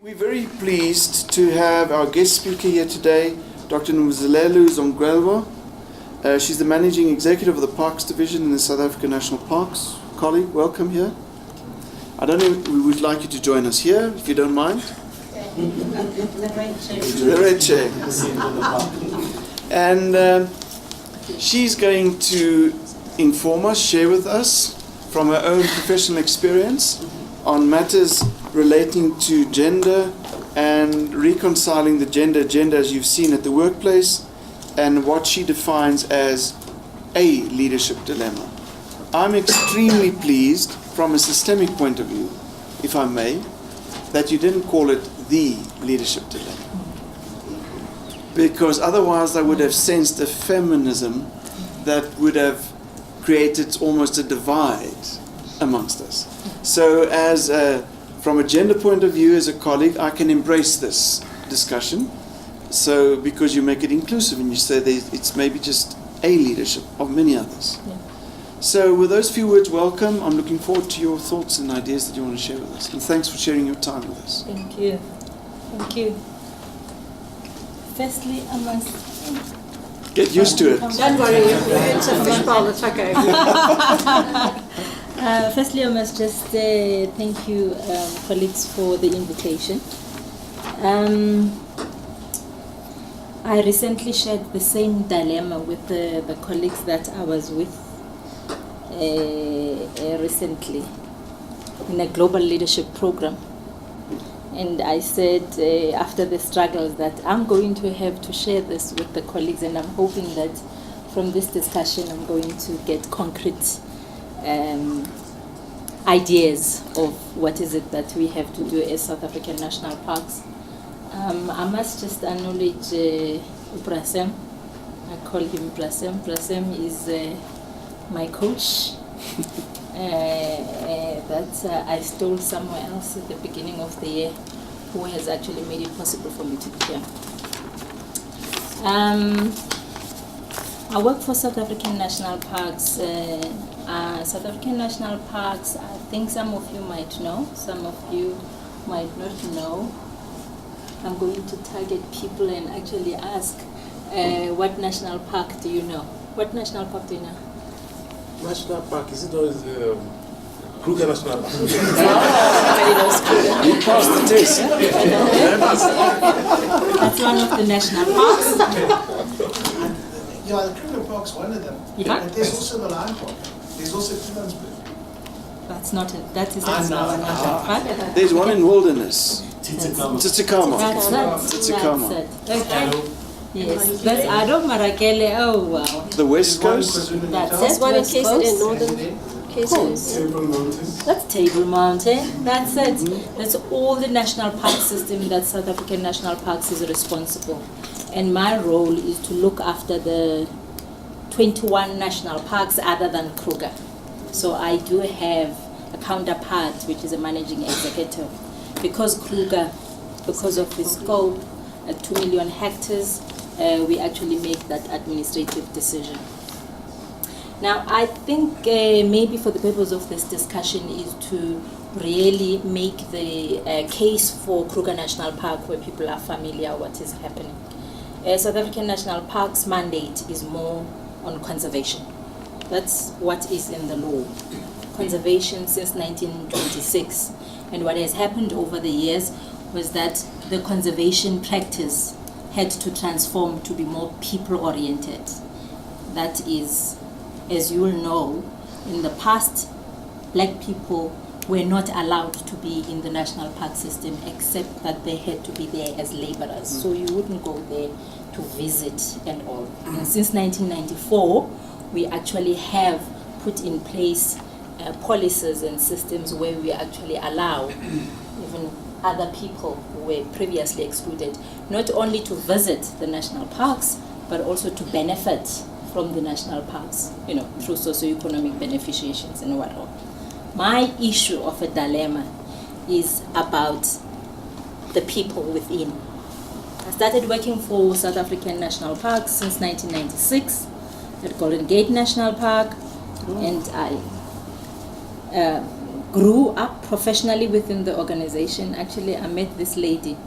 We're very pleased to have our guest speaker here today, Dr. Nomvuselelo Songelwa. She's the Managing Executive of the Parks Division in the South African National Parks. Colleague, welcome here. I don't know, we would like you to join us here, if you don't mind. The red chair. And she's going to inform us, share with us from her own professional experience on matters relating to gender and reconciling the gender agenda as you've seen at the workplace and what she defines as a leadership dilemma. I'm extremely pleased from a systemic point of view, if I may, that you didn't call it the leadership dilemma. Because otherwise I would have sensed a feminism that would have created almost a divide amongst us. So from a gender point of view, as a colleague, I can embrace this discussion. So because you make it inclusive and you say it's maybe just a leadership of many others. Yeah. So with those few words, welcome. I'm looking forward to your thoughts and ideas that you want to share with us. And thanks for sharing your time with us. Thank you. Thank you. Firstly, I must... Get used to it. Don't worry, it's a fishbowl, it's okay. Firstly, I must just thank you, colleagues, for the invitation. I recently shared the same dilemma with the colleagues that I was with recently in a global leadership program. And I said after the struggles that I'm going to have to share this with the colleagues, and I'm hoping that from this discussion I'm going to get concrete ideas of what is it that we have to do as South African National Parks. I must just acknowledge Prasem. I call him Prasem. Prasem is my coach that I stole somewhere else at the beginning of the year, who has actually made it possible for me to be here. I work for South African National Parks. South African National Parks, I think some of you might know, some of you might not know. I'm going to target people and actually ask, what national park do you know? What national park do you know? National Park, is it always Kruger National Park? Everybody knows Kruger. You passed the test. That's one of the national parks. Yeah, the Kruger Park's one of them. Yeah. And there's also the Lion Park. There's also Pilansburg. That is also our national park. There's one in Wilderness. Tsitsikamma. Tsitsikamma. That's it. Okay. Yes, that's Ado Marakele. Oh wow. The West Coast. That's One in West KZN, Coast. Northern KZN. Temple Mountain. That's Table Mountain. That's it. That's all the national park system that South African National Parks is responsible. And my role is to look after the 21 national parks other than Kruger. So I do have a counterpart, which is a managing executive. Because Kruger, because of the scope, 2 million hectares, we actually make that administrative decision. Now, I think maybe for the purpose of this discussion is to really make the case for Kruger National Park where people are familiar what is happening. South African National Park's mandate is more on conservation. That's what is in the law. Conservation since 1926. And what has happened over the years was that the conservation practice had to transform to be more people-oriented. That is, as you will know, in the past, black people were not allowed to be in the national park system except that they had to be there as laborers. So you wouldn't go there to visit and all. And since 1994, we actually have put in place policies and systems where we actually allow even other people who were previously excluded not only to visit the national parks but also to benefit from the national parks, through socio-economic beneficiations and whatnot. My issue of a dilemma is about the people within. I started working for South African National Parks since 1996 at Golden Gate National Park, and I grew up professionally within the organization. Actually, I met this lady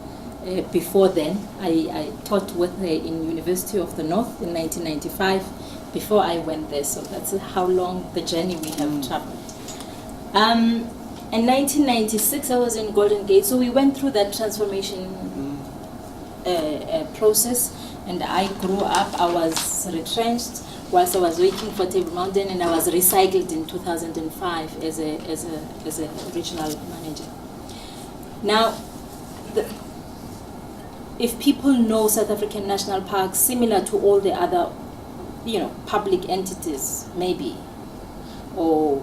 before then. I taught with her in University of the North in 1995 before I went there. So that's how long the journey we have traveled. In 1996, I was in Golden Gate. So we went through that transformation process, and I grew up. I was retrenched whilst I was waiting for Table Mountain, and I was recycled in 2005 as a regional manager. Now, if people know South African national parks, similar to all the other, public entities, maybe, or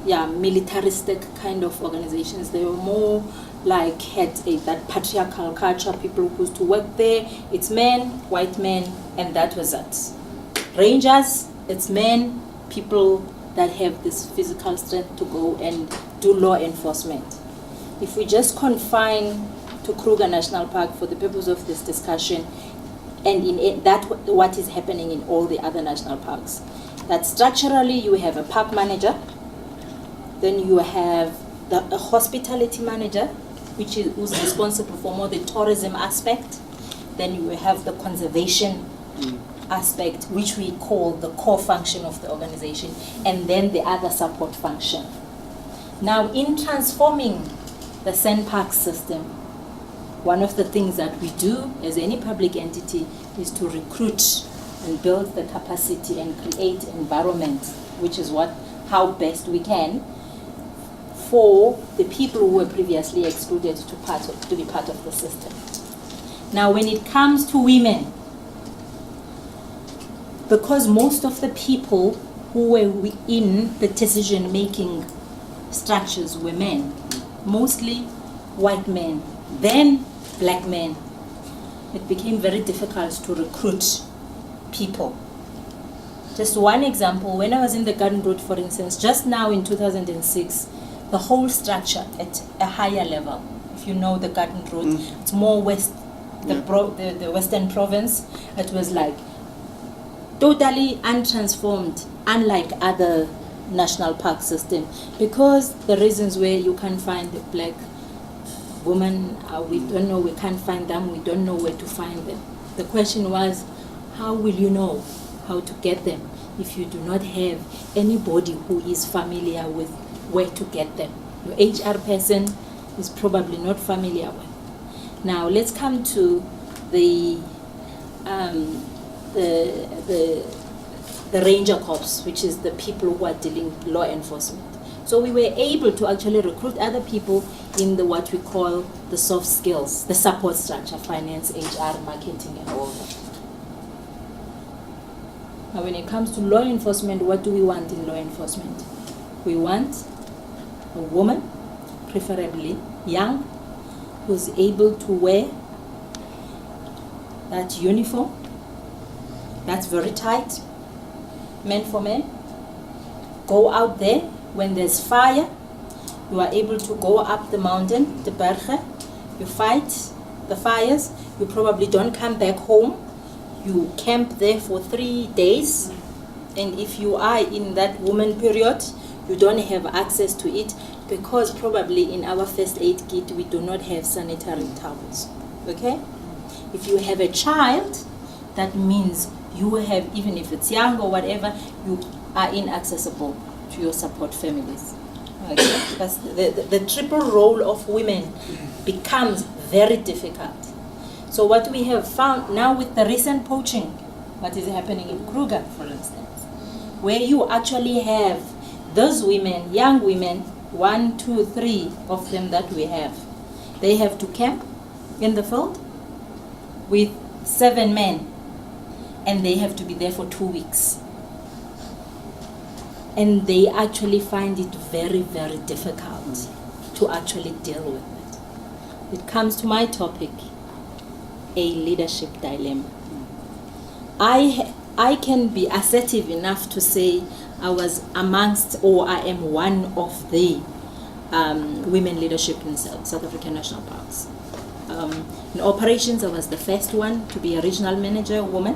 militaristic kind of organizations, they were more like had that patriarchal culture. People who used to work there, it's men, white men, and that was it. Rangers, it's men, people that have this physical strength to go and do law enforcement. If we just confine to Kruger National Park for the purpose of this discussion, and in that what is happening in all the other national parks, that structurally you have a park manager, then you have a hospitality manager, who's responsible for more the tourism aspect. Then you have the conservation aspect, which we call the core function of the organization, and then the other support function. Now, in transforming the SANParks system, one of the things that we do as any public entity is to recruit and build the capacity and create environment, which is how best we can, for the people who were previously excluded to be part of the system. Now, when it comes to women, because most of the people who were in the decision-making structures were men, mostly white men, then black men, it became very difficult to recruit people. Just one example, when I was in the Garden Road, for instance, just now in 2006, the whole structure at a higher level, if you know the Garden Road, it's more west, the Western Province, it was like totally untransformed, unlike other national park system, because the reasons where you can't find the black women, we don't know, we can't find them, we don't know where to find them. The question was, how will you know how to get them if you do not have anybody who is familiar with where to get them? Your HR person is probably not familiar with. Now let's come to the Ranger Corps, which is the people who are dealing with law enforcement. So we were able to actually recruit other people in what we call the soft skills, the support structure, finance, HR, marketing, and all that. Now when it comes to law enforcement, what do we want in law enforcement? We want a woman, preferably young, who's able to wear that uniform that's very tight, meant for men. Go out there when there's fire. You are able to go up the mountain, the berge. You fight the fires. You probably don't come back home. You camp there for 3 days. And if you are in that woman period, you don't have access to it, because probably in our first aid kit we do not have sanitary towels. Okay? If you have a child, that means you have, even if it's young or whatever, you are inaccessible to your support families. Okay? That's the triple role of women becomes very difficult. So what we have found now with the recent poaching, what is happening in Kruger, for instance, where you actually have those women, young women, 1, 2, 3 of them that we have, they have to camp in the field with 7 men, and they have to be there for 2 weeks. And they actually find it very, very difficult to actually deal with it. It comes to my topic, a leadership dilemma. I can be assertive enough to say I was amongst, or I am one of the women leadership in South African national parks. In operations, I was the first one to be a regional manager, woman,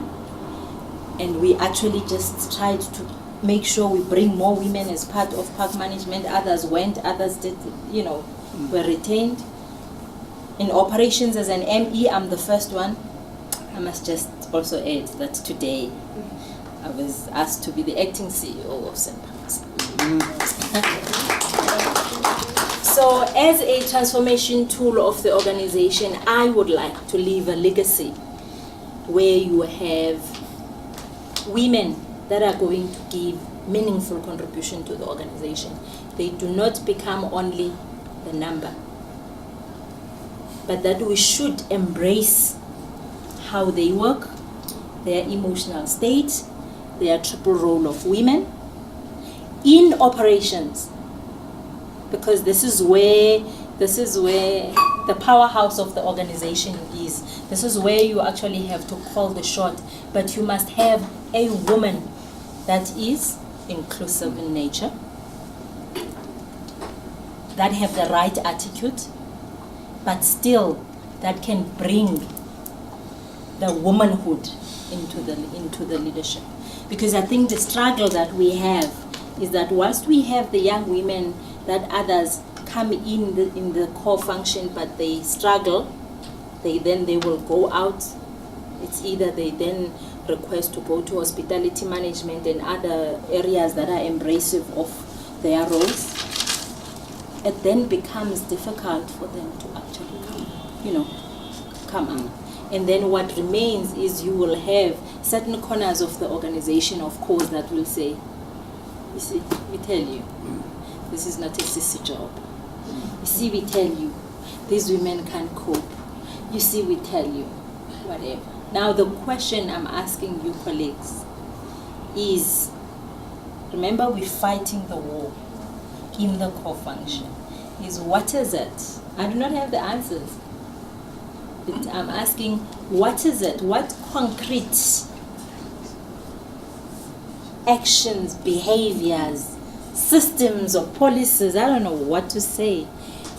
and we actually just tried to make sure we bring more women as part of park management. Others went, others did, were retained. In operations as an ME, I'm the first one. I must just also add that today I was asked to be the acting CEO of St. Parks. So as a transformation tool of the organization, I would like to leave a legacy where you have women that are going to give meaningful contribution to the organization. They do not become only the number, but that we should embrace how they work, their emotional state, their triple role of women in operations, because this is where the powerhouse of the organization is. This is where you actually have to call the shot, but you must have a woman that is inclusive in nature, that have the right attitude, but still that can bring the womanhood into the leadership. Because I think the struggle that we have is that whilst we have the young women that others come in the core function, but they struggle, they will go out. It's either they then request to go to hospitality management and other areas that are embracive of their roles. It then becomes difficult for them to actually come out. And then what remains is you will have certain corners of the organization, of course, that will say, you see, we tell you, this is not a sissy job. You see, we tell you, these women can't cope. You see, we tell you, whatever. Now, the question I'm asking you, colleagues, is, remember, we're fighting the war in the core function, is what is it? I do not have the answers. But I'm asking, what is it? What concrete actions, behaviors, systems or policies, I don't know what to say,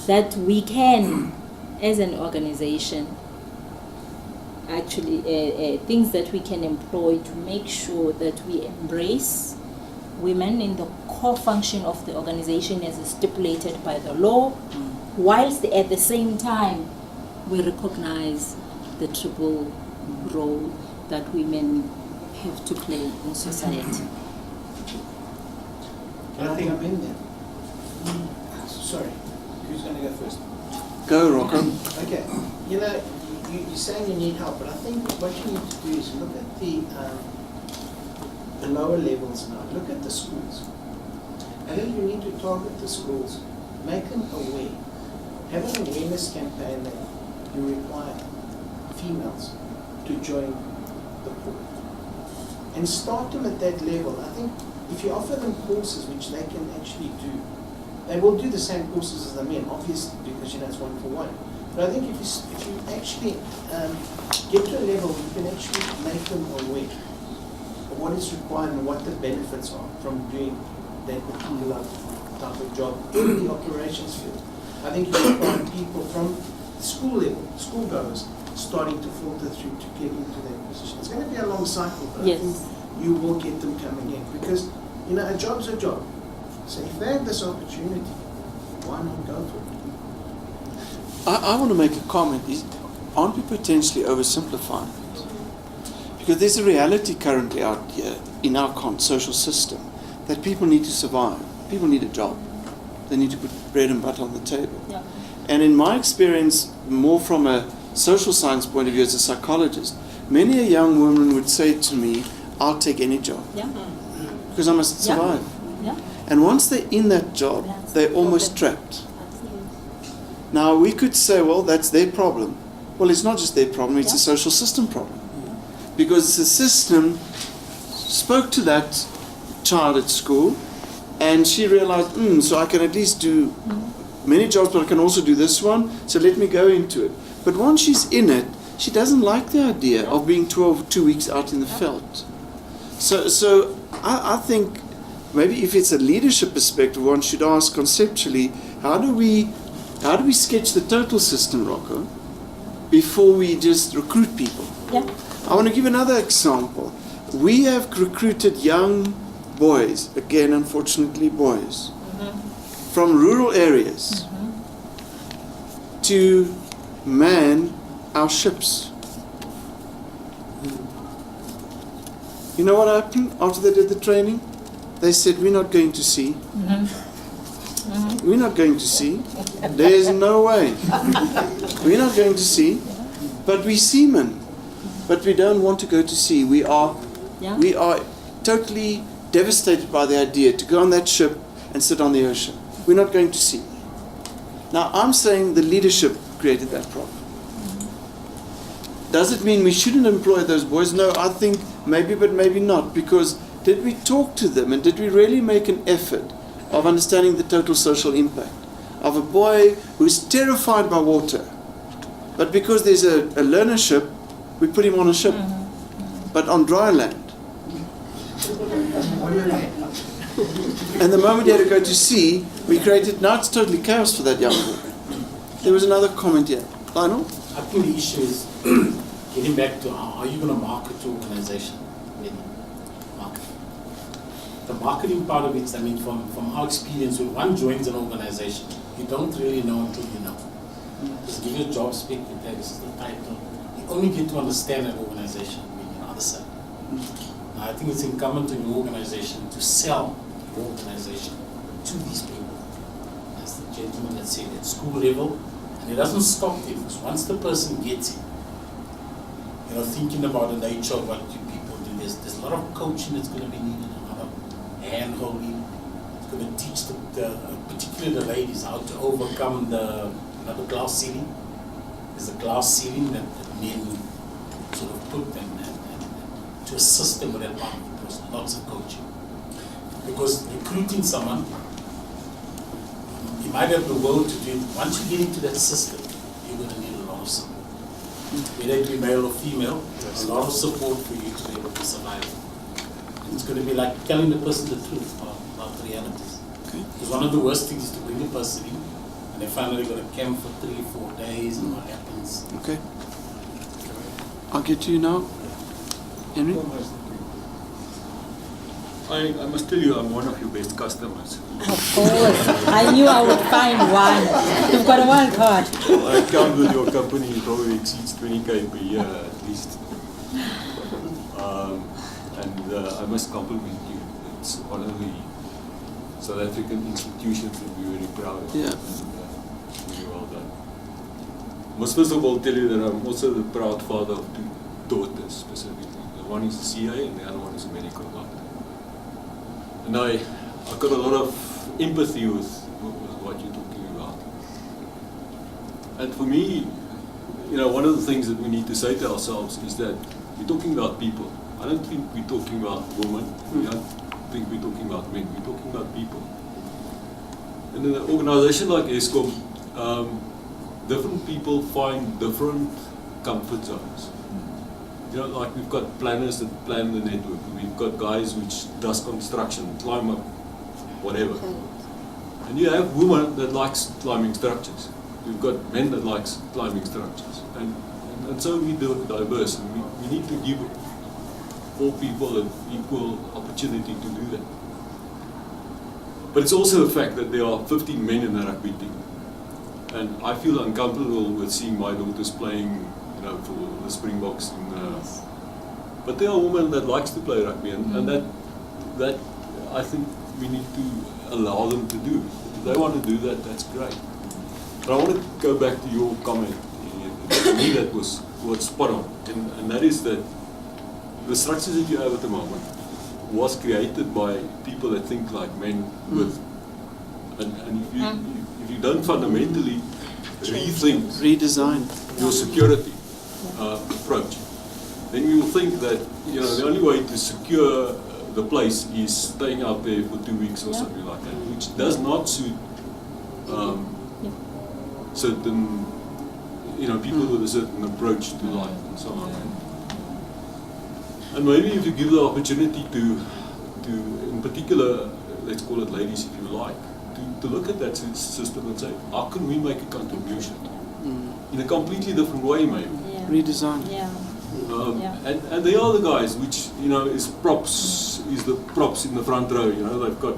that we can, as an organization, actually, things that we can employ to make sure that we embrace women in the core function of the organization as stipulated by the law, whilst at the same time we recognize the triple role that women have to play in society. Can I think I'm in there? Sorry, who's going to go first? Go, Rocco. Okay, you're saying you need help, but I think what you need to do is look at the lower levels now. Look at the schools. And then you need to target the schools, make them aware. Have an awareness campaign that you require females to join the pool. And start them at that level. I think if you offer them courses which they can actually do, they will do the same courses as the men, obviously, because it's 1-for-1. But I think if you actually get to a level, you can actually make them aware of what is required and what the benefits are from doing that particular type of job in the operations field. I think you can find people from school level, schoolgoers, starting to filter through to get into that position. It's going to be a long cycle, but Yes. I think you will get them coming in because, a job's a job. So if they have this opportunity, why not go for it? I want to make a comment. Aren't we potentially oversimplifying it? Because there's a reality currently out here in our social system that people need to survive. People need a job. They need to put bread and butter on the table. Yeah. And in my experience, more from a social science point of view as a psychologist, many a young woman would say to me, I'll take any job Yeah. because I must Yeah. survive. Yeah. And once they're in that job, That's they're the almost problem. trapped. Absolutely. Now, we could say, well, that's their problem. Well, it's not just their problem, it's Yeah. a social system problem. Because the system spoke to that child at school, and she realized, so I can at least do many jobs, but I can also do this one, so let me go into it. But once she's in it, she doesn't like the idea of being 2 weeks out in the veldt. So I think maybe if it's a leadership perspective, one should ask conceptually, how do we sketch the total system, Rocco, before we just recruit people? Yeah. I want to give another example. We have recruited young boys, again unfortunately boys, from rural areas to man our ships. You know what happened after they did the training? They said, we're not going to sea. We're not going to sea. There's no way. We're not going to sea. But we seamen. But we don't want to go to sea. We are totally devastated by the idea to go on that ship and sit on the ocean. We're not going to sea. Now I'm saying the leadership created that problem. Does it mean we shouldn't employ those boys? No, I think maybe, but maybe not. Because did we talk to them and did we really make an effort of understanding the total social impact of a boy who's terrified by water? But because there's a learnership, we put him on a ship, but on dry land. And the moment he had to go to sea, we created, now it's totally chaos for that young boy. There was another comment here. Lionel? I think the issue is getting back to how are you going to market your organization? Really? Marketing. The marketing part of it, I mean, from our experience, when one joins an organization, you don't really know until you know. Just give you a job spec, you tell this is the title. You only get to understand an organization when you're on the other side. Now, I think it's incumbent on your organization to sell your organization to these people. As the gentleman that said, at school level, and it doesn't stop there, because once the person gets it, you know, thinking about the nature of what you people do, there's a lot of coaching that's going to be needed, a lot of hand-holding. It's going to teach particularly the ladies how to overcome the glass ceiling. There's a glass ceiling that men sort of put them and to assist them with that part of the process. Lots of coaching. Because recruiting someone, you might have the will to do it. Once you get into that system, you're going to need a lot of support. Whether it be male or female, there's a lot of support for you to be able to survive. And it's going to be like telling the person the truth about the realities. Because one of the worst things is to bring a person in and they finally got to camp for 3-4 days and what happens. Okay. I'll get to you now. Henry? I must tell you, I'm one of your best customers. Of course. I knew I would find one. You've got a wild card. My account with your company probably exceeds 20k per year at least. And I must compliment you. It's one of the South African institutions that we're very proud of. Yeah. And, very well done. I must first of all tell you that I'm also the proud father of 2 daughters specifically. The one is a CA and the other one is a medical doctor. And I've got a lot of empathy with what you're talking about. And for me, you know, one of the things that we need to say to ourselves is that we're talking about people. I don't think we're talking about women. We don't think we're talking about men. We're talking about people. And in an organization like Eskom, different people find different comfort zones. You know, like we've got planners that plan the network. We've got guys which does construction, climb up, whatever. And you have women that likes climbing structures. We've got men that likes climbing structures. And so we do diverse. And we need to give all people an equal opportunity to do that. But it's also a fact that there are 15 men in the rugby team. And I feel uncomfortable with seeing my daughters playing, you know, for the Springboks. But there are women that likes to play rugby, and that I think we need to allow them to do. If they want to do that, that's great. But I want to go back to your comment. To me, that was spot on, and that is that the structures that you have at the moment was created by people that think like men with, and if you don't fundamentally rethink, redesign your security approach, then you will think that, you know, the only way to secure the place is staying out there for 2 weeks or something like that, which does not suit certain, you know, people with a certain approach to life and so on. And maybe if you give the opportunity to in particular, let's call it ladies if you like, to look at that system and say, how can we make a contribution in a completely different way, maybe? redesign. Yeah. And they are the guys which, is the props in the front row, they've got,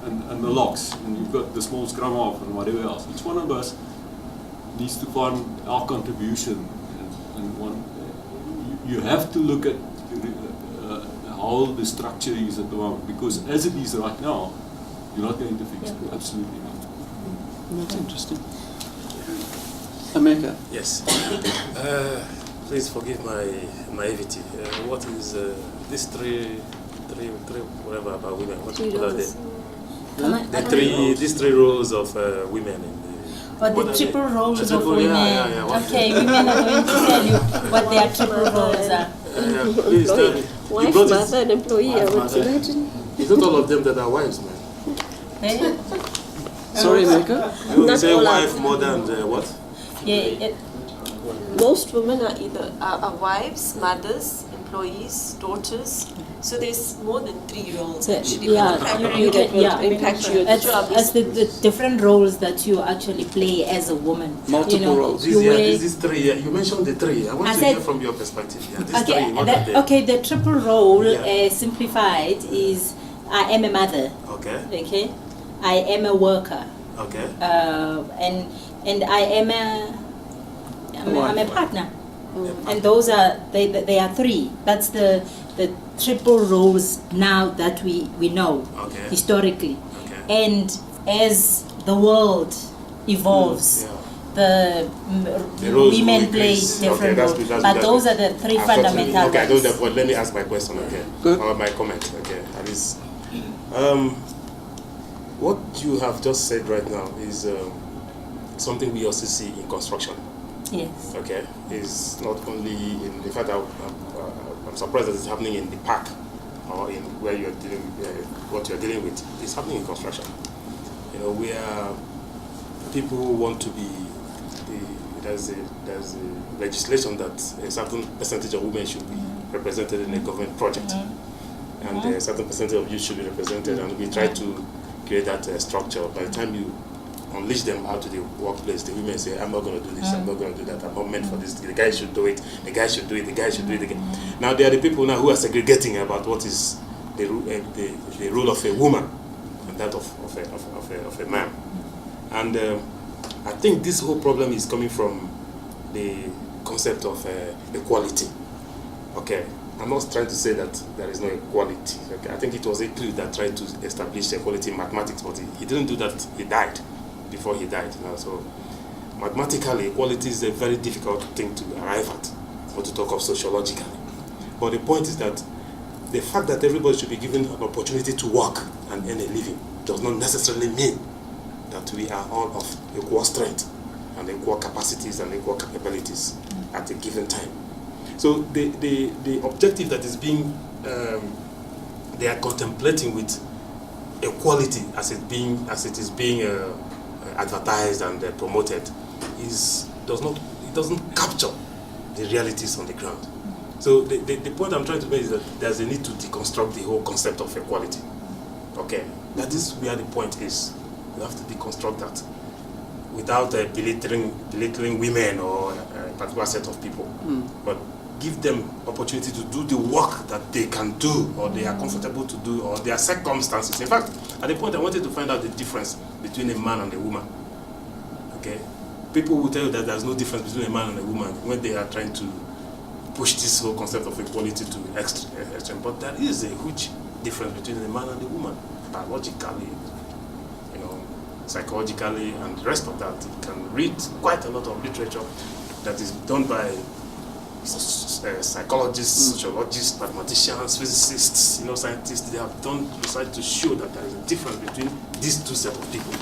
and the locks, and you've got the small scrum half and whatever else. Each one of us needs to find our contribution, and you have to look at how the structure is at the moment, because as it is right now, you're not going to fix it, absolutely not. That's interesting. America. Yes. Please forgive my naivety. What is this three, whatever about women? What are they? These three roles of women in the. But the triple roles of women. Yeah. Okay, women are going to tell you what their triple roles are. Please tell me. Wife, mother, and employee, I would imagine. It's not all of them that are wives, man. Eh? Sorry, America? You say wife, mother, and what? Most women are either are wives, mothers, employees, daughters. So there's more than 3 roles actually. Yeah, Primarily that will impact you at the job. As the different roles that you actually play as a woman. Multiple roles. These 3, you mentioned the 3. I want to hear from your perspective. Yeah, these 3, what are they? Okay, the triple role, simplified, is I am a mother. Okay. I am a worker. Okay. And I am I'm a partner. And those are they are 3. That's the triple roles now that we know historically. Okay. And as the world evolves, the women play different roles. But those are the 3 fundamental Okay, ones. but let me ask my question, or my comment, at least. What you have just said right now is something we also see in construction. Yes. Okay, is not only in fact I'm surprised that it's happening in the park or in where you're dealing what you're dealing with. It's happening in construction. Where people want to be there's a legislation that a certain percentage of women should be represented in a government project, and a certain percentage of youth should be represented, and we try to create that structure. By the time you unleash them out to the workplace, the women say, I'm not going to do this, I'm not going to do that, I'm not meant for this, the guy should do it, the guy should do it, the guy should do it again. Now there are the people now who are segregating about what is the role of a woman and that of a man. And I think this whole problem is coming from the concept of equality. Okay, I'm not trying to say that there is no equality. Okay? I think it was Euclid that tried to establish equality in mathematics, but he didn't do that, he died. Before he died. So mathematically, equality is a very difficult thing to arrive at, or to talk of sociologically. But the point is that the fact that everybody should be given an opportunity to work and earn a living does not necessarily mean that we are all of equal strength and equal capacities and equal capabilities at a given time. So the objective that is being they are contemplating with equality as it is being advertised and promoted doesn't capture the realities on the ground. So the point I'm trying to make is that there's a need to deconstruct the whole concept of equality. Okay, that is where the point is. We have to deconstruct that without belittling women or a particular set of people, but give them opportunity to do the work that they can do, or they are comfortable to do, or their circumstances. In fact, at the point I wanted to find out the difference between a man and a woman. Okay, people will tell you that there's no difference between a man and a woman when they are trying to push this whole concept of equality to extreme. But there is a huge difference between a man and a woman, biologically, psychologically, and the rest of that. You can read quite a lot of literature that is done by psychologists, sociologists, mathematicians, physicists, scientists. They have done research to show that there is a difference between these 2 sets of people.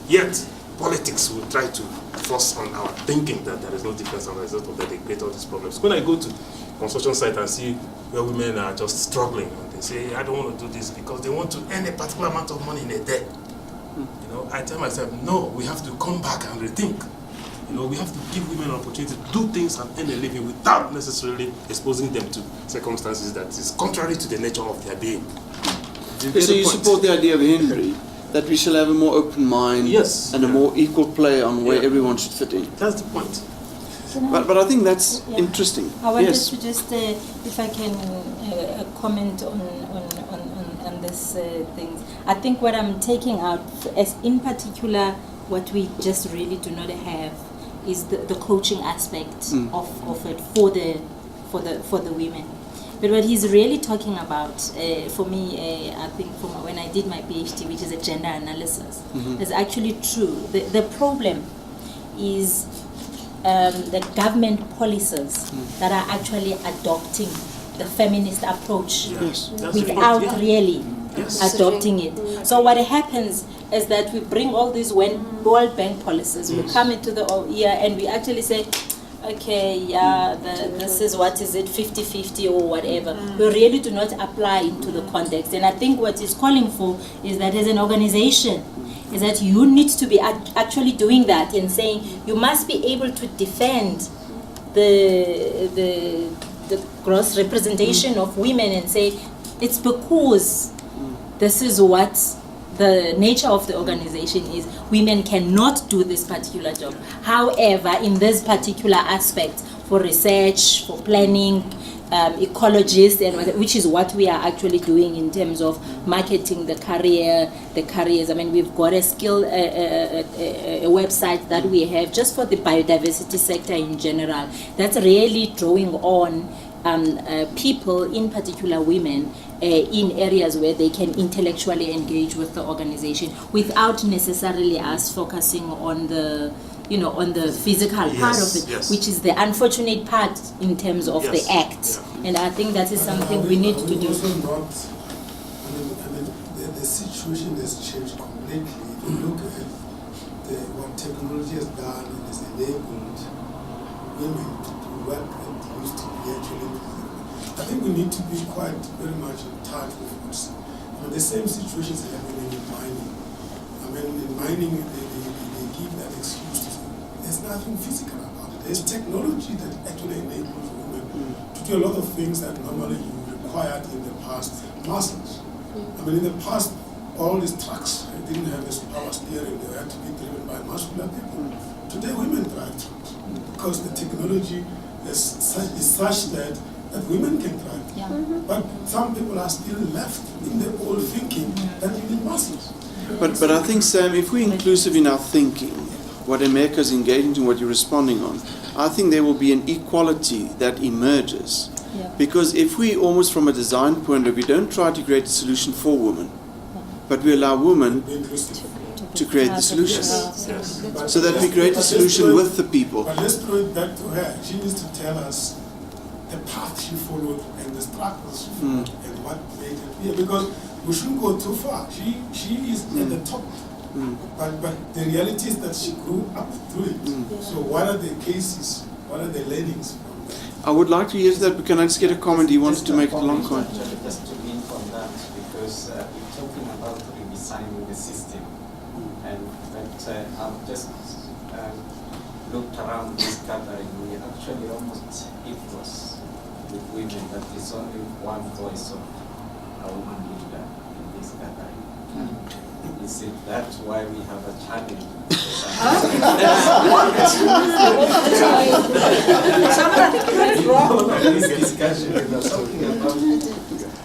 Yet, politics will try to force on our thinking that there is no difference, and as a result of that, they create all these problems. When I go to construction site and see where women are just struggling, and they say, I don't want to do this because they want to earn a particular amount of money in a day. I tell myself, no, we have to come back and rethink. We have to give women an opportunity to do things and earn a living without necessarily exposing them to circumstances that is contrary to the nature of their being. So you support the idea of Henry, that we shall have a more open mind, yes, and a more equal play on where everyone should fit in. That's the point. But I think that's Yeah. interesting. I wanted Yes. to just, if I can comment on this thing. I think what I'm taking out, as in particular, what we just really do not have is the coaching aspect of it for the women. But what he's really talking about, for me, I think from when I did my PhD, which is a gender analysis, is actually true. The problem is the government policies that are actually adopting the feminist approach without really adopting it. So what happens is that we bring all these World Bank policies, we come into the year and we actually say, okay, this is what is it, 50-50 or whatever. We really do not apply into the context. And I think what he's calling for is that as an organization, is that you need to be actually doing that and saying you must be able to defend the gross representation of women and say it's because this is what the nature of the organization is. Women cannot do this particular job. However, in this particular aspect, for research, for planning, ecologists, and which is what we are actually doing in terms of marketing the careers. I mean, we've got a skill, a website that we have just for the biodiversity sector in general. That's really drawing on people, in particular women, in areas where they can intellectually engage with the organization without necessarily us focusing on the physical part of it, which is the unfortunate part in terms of the act. And I think that is something we need to do. Also not, the situation has changed completely. If you look at what technology has done, it has enabled women to do what it used to be actually. I think we need to be quite very much in touch with what's, the same situations happening in mining. I mean, in mining, they give that excuse to say, there's nothing physical about it. There's technology that actually enables women to do a lot of things that normally you required in the past. Muscles. I mean, in the past, all these trucks didn't have this power steering. They had to be driven by muscular people. Today, women drive trucks because the technology is such that women can drive. But some people are still left in the old thinking that you need muscles. But I think, Sam, if we're inclusive in our thinking, what America's engaging in, what you're responding on, I think there will be an equality that emerges. Because if we almost from a design point of view don't try to create a solution for women, but we allow women to create the solution. So that we create a solution with the people. But let's throw it back to her. She needs to tell us the path she followed and the struggles she followed and what made her here. Because we shouldn't go too far. She is at the top. But the reality is that she grew up through it. So what are the cases? What are the learnings from that? I would like to hear that, but can I just get a comment? He wanted to make a long comment. Just to lean on that, because we're talking about redesigning the system. And that I've just looked around this gathering. We actually almost equals with women, but there's only one voice of a woman leader in this gathering. Is it that's why we have a challenge? This discussion is talking about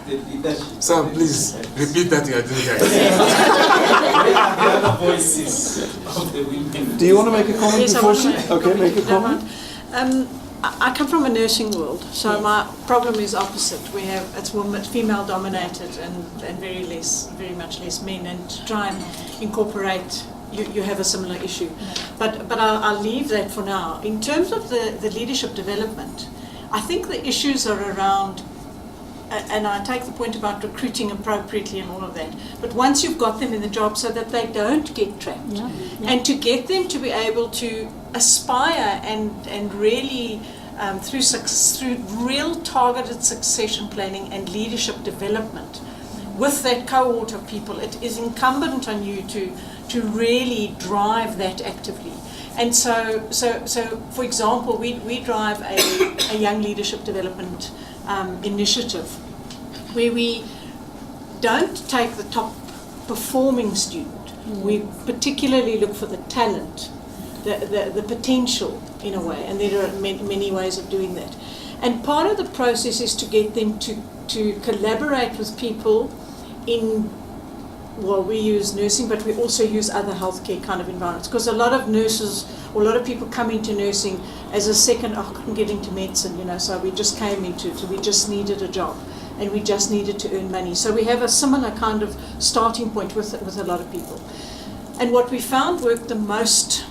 the leadership. Sam, please repeat that you are doing that. The other voices of the women. Do you want to make a comment Yes, before I she? want to Okay, make a comment. I come from a nursing world, so my problem is opposite. It's female dominated and very much less men, and to try and incorporate, you have a similar issue. But I'll leave that for now. In terms of the leadership development, I think the issues are around, and I take the point about recruiting appropriately and all of that, but once you've got them in the job so that they don't get trapped, and to get them to be able to aspire and really through real targeted succession planning and leadership development with that cohort of people, it is incumbent on you to really drive that actively. And so for example, we drive a young leadership development initiative where we don't take the top performing student. We particularly look for the talent, the potential, in a way, and there are many ways of doing that. And part of the process is to get them to collaborate with people in, well, we use nursing, but we also use other healthcare kind of environments, because a lot of nurses, or a lot of people come into nursing as a second, I couldn't get into medicine, so we just came into it, so we just needed a job, and we just needed to earn money. So we have a similar kind of starting point with a lot of people. And what we found worked the most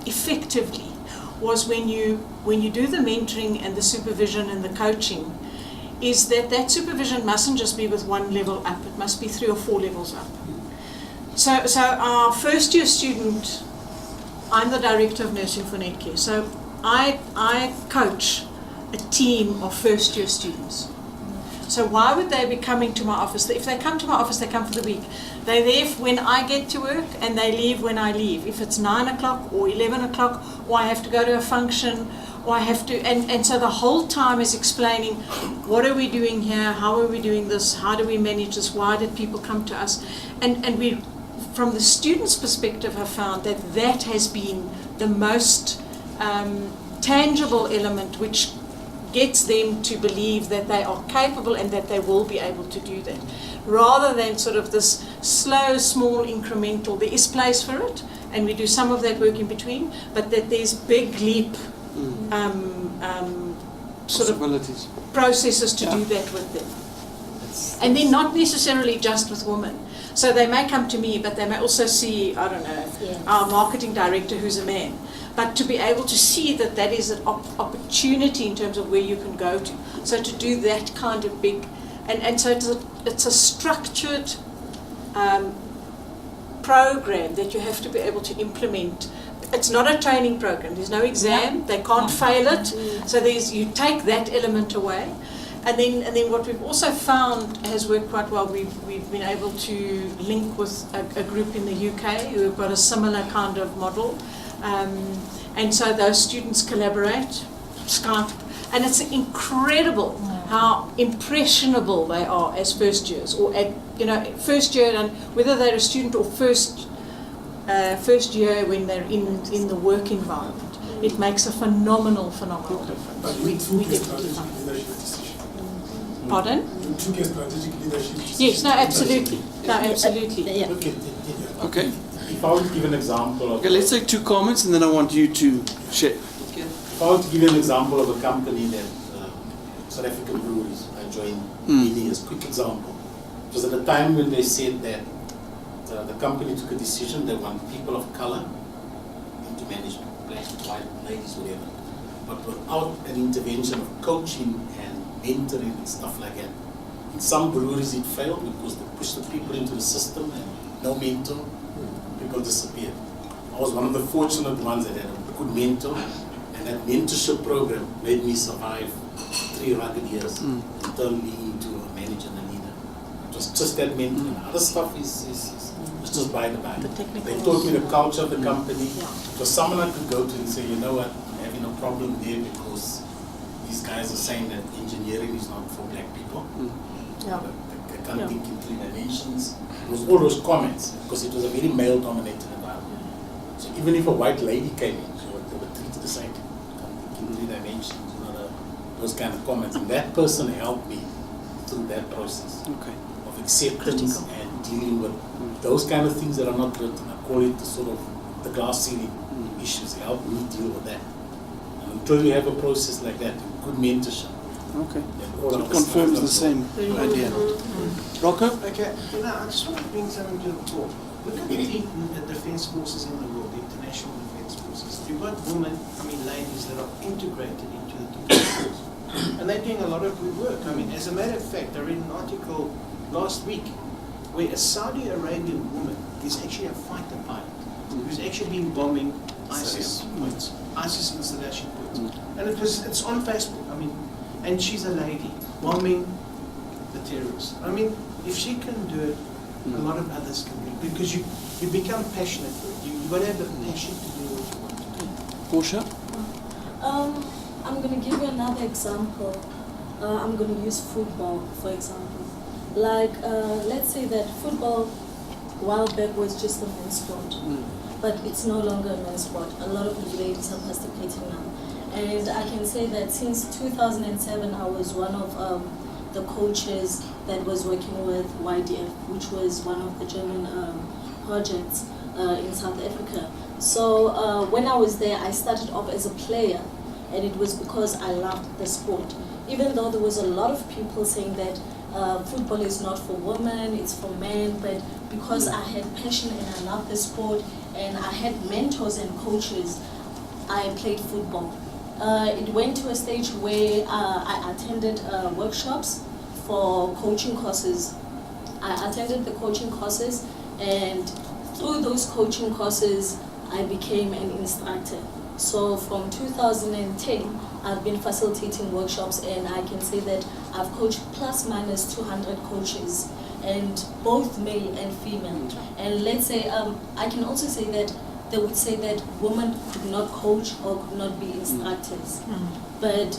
effectively was when you do the mentoring and the supervision and the coaching, is that supervision mustn't just be with one level up, it must be 3 or 4 levels up. So our first year student, I'm the director of nursing for Netcare, so I coach a team of first year students. So why would they be coming to my office? If they come to my office, they come for the week. They're there when I get to work, and they leave when I leave. If it's 9 o'clock or 11 o'clock, or I have to go to a function, or I have to, and so the whole time is explaining, what are we doing here? How are we doing this? How do we manage this? Why did people come to us? And we, from the student's perspective, have found that has been the most tangible element, which gets them to believe that they are capable and that they will be able to do that, rather than sort of this slow, small, incremental. There is place for it, and we do some of that work in between, but that there's big leap sort of processes to do that with them. And then not necessarily just with women. So they may come to me, but they may also see, I don't know, our marketing director who's a man. But to be able to see that is an opportunity in terms of where you can go to. So to do that kind of big, and so it's a structured program that you have to be able to implement. It's not a training program. There's no exam. They can't fail it. So you take that element away. And then what we've also found has worked quite well, we've been able to link with a group in the UK who have got a similar kind of model. And so those students collaborate, Skype, and it's incredible how impressionable they are as first years, or at first year, and whether they're a student or first year when they're in the work environment, it makes a phenomenal difference. But we took a strategic leadership decision. Pardon? We took a strategic leadership decision. Yes, no, absolutely. No, absolutely. Okay. If I were to give an example of... Okay, let's take 2 comments and then I want you to share. If I were to give you an example of a company that South African breweries I joined many years, quick example. It was at a time when they said that the company took a decision they want people of color into management, black, white, ladies, whatever. But without an intervention of coaching and mentoring and stuff like that. In some breweries it failed because they pushed the people into the system and no mentor, people disappeared. I was one of the fortunate ones that had a good mentor, and that mentorship program made me survive 3 rugged years and turn me into a manager and a leader. It was just that mentor. Other stuff is just by the by. They taught me the culture of the company. It was someone I could go to and say, you know what, I'm having a problem there because these guys are saying that engineering is not for black people. They can't think in 3 dimensions. It was all those comments because it was a very male-dominated environment. So even if a white lady came in, they were treated the same. Can't think in 3 dimensions, those kind of comments. And that person helped me through that process of acceptance and dealing with those kind of things that are not written. I call it the sort of the glass ceiling issues. Help me deal with that. And until you have a process like that, good mentorship. Okay. So it confirms the same idea. Rocco? Okay, I just want to bring something to the fore. Look at the defense forces in the world, the international defense forces. You've got women, ladies that are integrated into the defense force. And they're doing a lot of good work. As a matter of fact, I read an article last week where a Saudi Arabian woman is actually a fighter pilot who's actually been bombing ISIS points, ISIS installation points. And it's on Facebook. And she's a lady bombing the terrorists. If she can do it, a lot of others can do it, because you become passionate for it. You've got to have the passion to do what you want to do. Portia? I'm going to give you another example. I'm going to use football, for example. Let's say that football while back was just a men's sport. But it's no longer a men's sport. A lot of ladies are participating now. And I can say that since 2007, I was one of the coaches that was working with YDF, which was one of the German projects in South Africa. So when I was there, I started off as a player, and it was because I loved the sport. Even though there was a lot of people saying that football is not for women, it's for men, but because I had passion and I loved the sport, and I had mentors and coaches, I played football. It went to a stage where I attended workshops for coaching courses. I attended the coaching courses, and through those coaching courses, I became an instructor. So from 2010, I've been facilitating workshops, and I can say that I've coached plus minus 200 coaches, and both male and female. And let's say, I can also say that they would say that women could not coach or could not be instructors. But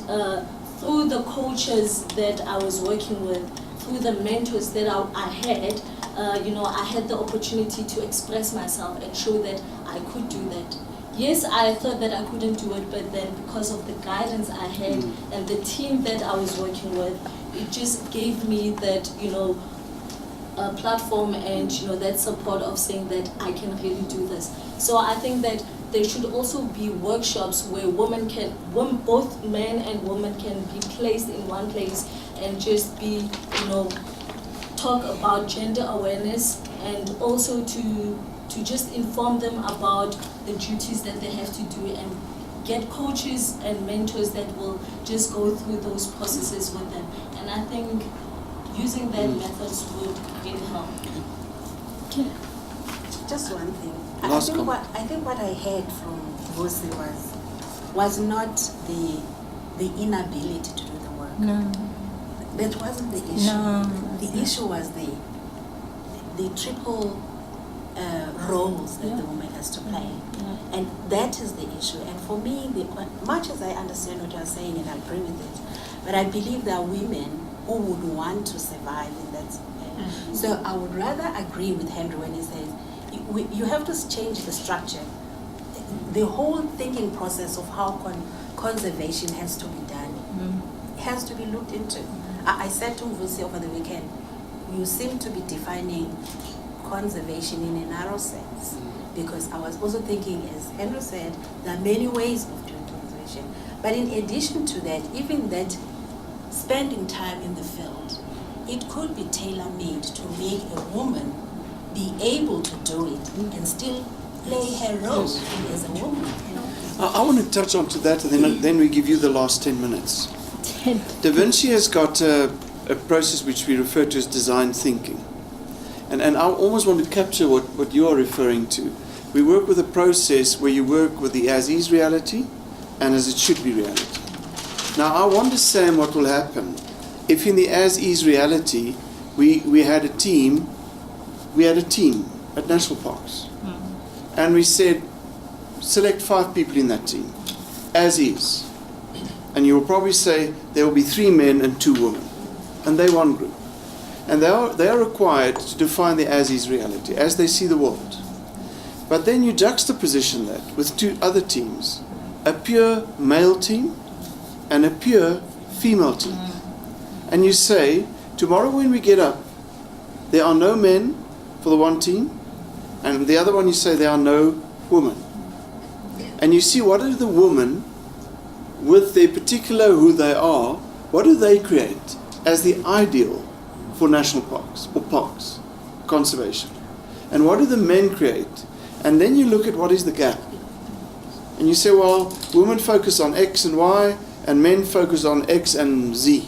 through the coaches that I was working with, through the mentors that I had, I had the opportunity to express myself and show that I could do that. Yes, I thought that I couldn't do it, but then because of the guidance I had and the team that I was working with, it just gave me that, a platform and, that support of saying that I can really do this. So I think that there should also be workshops where both men and women can be placed in one place and just be, talk about gender awareness, and also to just inform them about the duties that they have to do, and get coaches and mentors that will just go through those processes with them. And I think using that methods would really help. Just one thing. I think what I heard from Vusi was not the inability to do the work. No. That wasn't the issue. No. The issue was the triple roles that the woman has to play. And that is the issue. And for me, much as I understand what you are saying and I agree with it, but I believe there are women who would want to survive in that. So I would rather agree with Henry when he says, you have to change the structure. The whole thinking process of how conservation has to be done has to be looked into. I said to Vusi over the weekend, you seem to be defining conservation in a narrow sense, because I was also thinking, as Henry said, there are many ways of doing conservation. But in addition to that, even that spending time in the field, it could be tailor-made to make a woman be able to do it and still play her role as a woman. I want to touch on to that, and then we give you the last 10 minutes. Da Vinci has got a process which we refer to as design thinking. And I almost want to capture what you are referring to. We work with a process where you work with the as-is reality and as it should be reality. Now, I wonder, Sam, what will happen if in the as-is reality we had a team at national parks, and we said, select 5 people in that team, as is. And you will probably say there will be 3 men and 2 women, and they're one group. And they are required to define the as-is reality, as they see the world. But then you juxtaposition that with 2 other teams, a pure male team and a pure female team. And you say, tomorrow when we get up, there are no men for the one team, and the other one you say there are no women. And you see, what are the women, with their particular who they are, what do they create as the ideal for national parks or parks conservation? And what do the men create? And then you look at what is the gap. And you say, well, women focus on X and Y, and men focus on X and Z.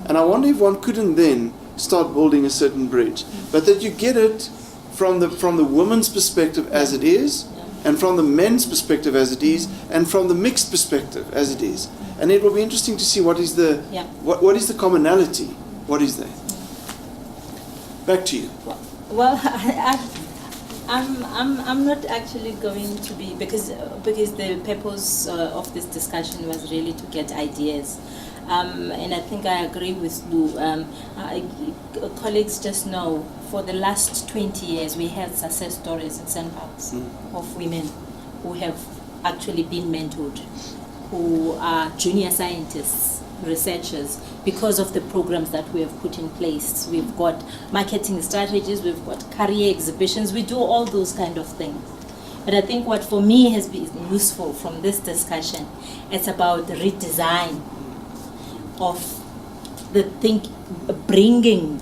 And I wonder if one couldn't then start building a certain bridge, but that you get it from the woman's perspective as it is, and from the men's perspective as it is, and from the mixed perspective as it is. And it will be interesting to see what is the what is the commonality. What is there? Back to you. Well, I'm not actually going to be, because the purpose of this discussion was really to get ideas. And I think I agree with Lou. Colleagues just know, for the last 20 years, we have success stories in SANParks of women who have actually been mentored, who are junior scientists, researchers, because of the programs that we have put in place. We've got marketing strategies, we've got career exhibitions, we do all those kind of things. But I think what for me has been useful from this discussion, it's about the redesign of the bringing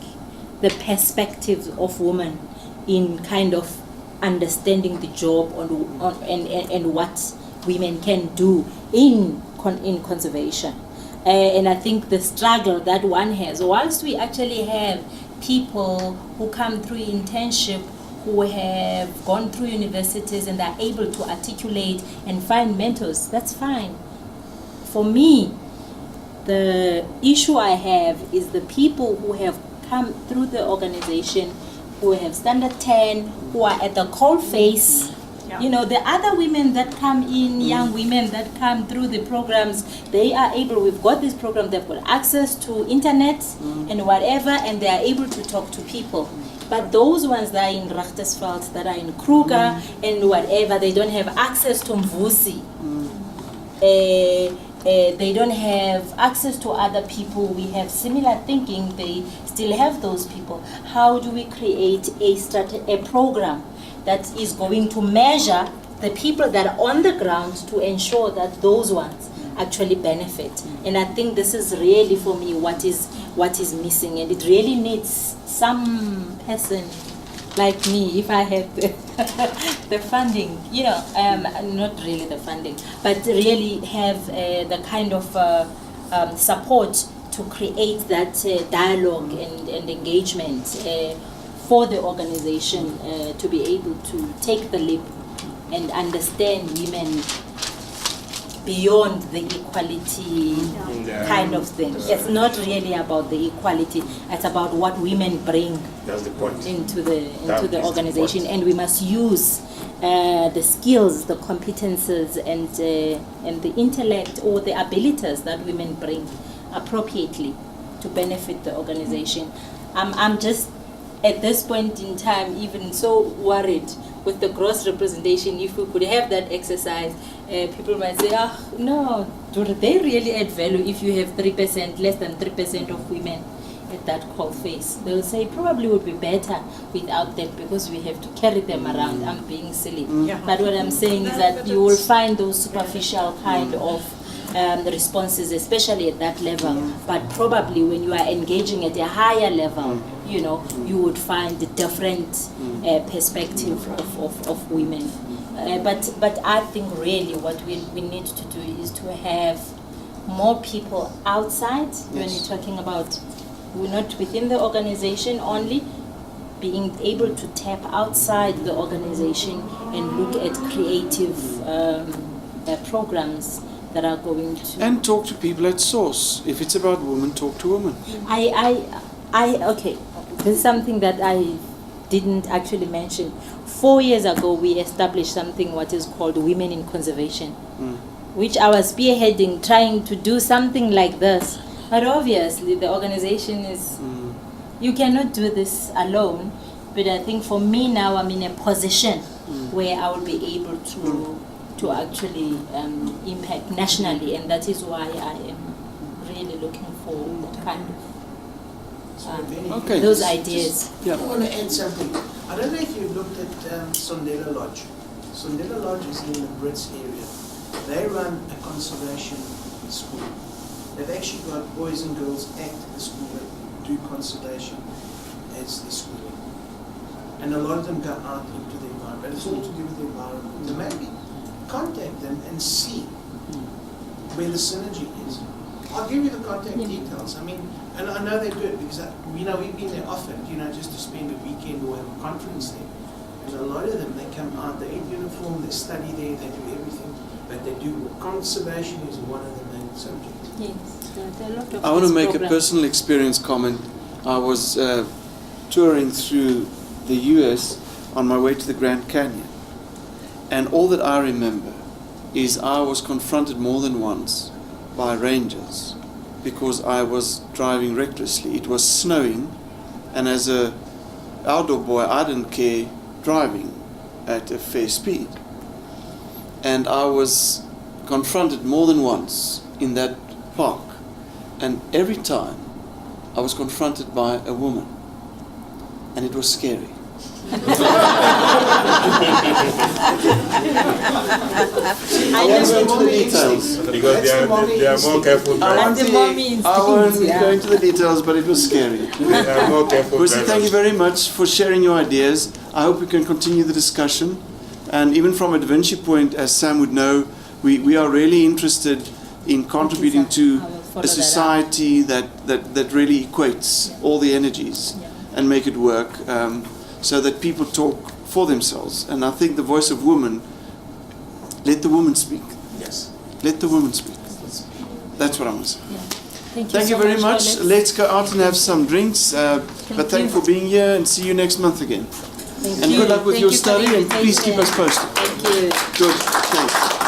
the perspectives of women in kind of understanding the job and what women can do in conservation. And I think the struggle that one has, whilst we actually have people who come through internship, who have gone through universities and are able to articulate and find mentors, that's fine. For me, the issue I have is the people who have come through the organization, who have Standard 10, who are at the coal face. Yeah. You know, the other women that come in, young women that come through the programs, they are able, we've got this program, they've got access to internet and whatever, and they are able to talk to people. But those ones that are in Richtersveld, that are in Kruger and whatever, they don't have access to Mvusi. They don't have access to other people. We have similar thinking. They still have those people. How do we create a program that is going to measure the people that are on the ground to ensure that those ones actually benefit? And I think this is really, for me, what is missing, and it really needs some person like me, if I have the funding, you know, not really the funding, but really have the kind of support to create that dialogue and engagement for the organization to be able to take the leap and understand women beyond the equality kind of thing. It's not really about the equality, it's about what women bring into the organization, and we must use the skills, the competences, and the intellect or the abilities that women bring appropriately to benefit the organization. I'm just at this point in time even so worried with the gross representation. If we could have that exercise, people might say, no, do they really add value if you have 3%, less than 3% of women at that call face? They'll say probably would be better without them because we have to carry them around. I'm being silly. But what I'm saying is that you will find those superficial kind of responses, especially at that level. But probably when you are engaging at a higher level, you know, you would find a different perspective of women. But I think really what we need to do is to have more people outside. When you're talking about, we're not within the organization only, being able to tap outside the organization and look at creative programs that are going to... And talk to people at source. If it's about women, talk to women. Okay, this is something that I didn't actually mention. 4 years ago, we established something what is called Women in Conservation, which I was spearheading, trying to do something like this. But obviously, the organization is... You cannot do this alone. But I think for me now, I'm in a position where I will be able to actually impact nationally, and that is why I am really looking for that kind of those ideas. I want to add something. I don't know if you've looked at Songelwa Lodge. Songelwa Lodge is in the Brits area. They run a conservation school. They've actually got boys and girls at the school that do conservation as the school. And a lot of them go out into the environment. It's all to do with the environment. So maybe contact them and see where the synergy is. I'll give you the contact details. I mean, and I know they're good because we've been there often, just to spend a weekend or have a conference there. And a lot of them, they come out, they're in uniform, they study there, they do everything, but they do conservation is one of the main subjects. Yes, there are a lot of I want to make programs. a personal experience comment. I was touring through the US on my way to the Grand Canyon, and all that I remember is I was confronted more than once by rangers because I was driving recklessly. It was snowing, and as a outdoor boy, I didn't care driving at a fair speed. And I was confronted more than once in that park, and every time I was confronted by a woman, and it was scary. I I won't go into the details. Because they are more careful. I won't go into the details, but it was scary. They are more careful. Kusi, thank you very much for sharing your ideas. I hope we can continue the discussion. And even from a Da Vinci point, as Sam would know, we are really interested in contributing to a society that really equates all the energies and make it work, so that people talk for themselves. And I think the voice of woman, let the woman speak. Yes. Let the woman speak. That's what I want to say. Yeah. Thank Thank you so very much. Alex. Let's go out and have some drinks. But thank you for being here, and see you next month again. Thank And you. good luck with Thank your you for study, the and please keep us invitation. posted. Thank you. Good. Thanks.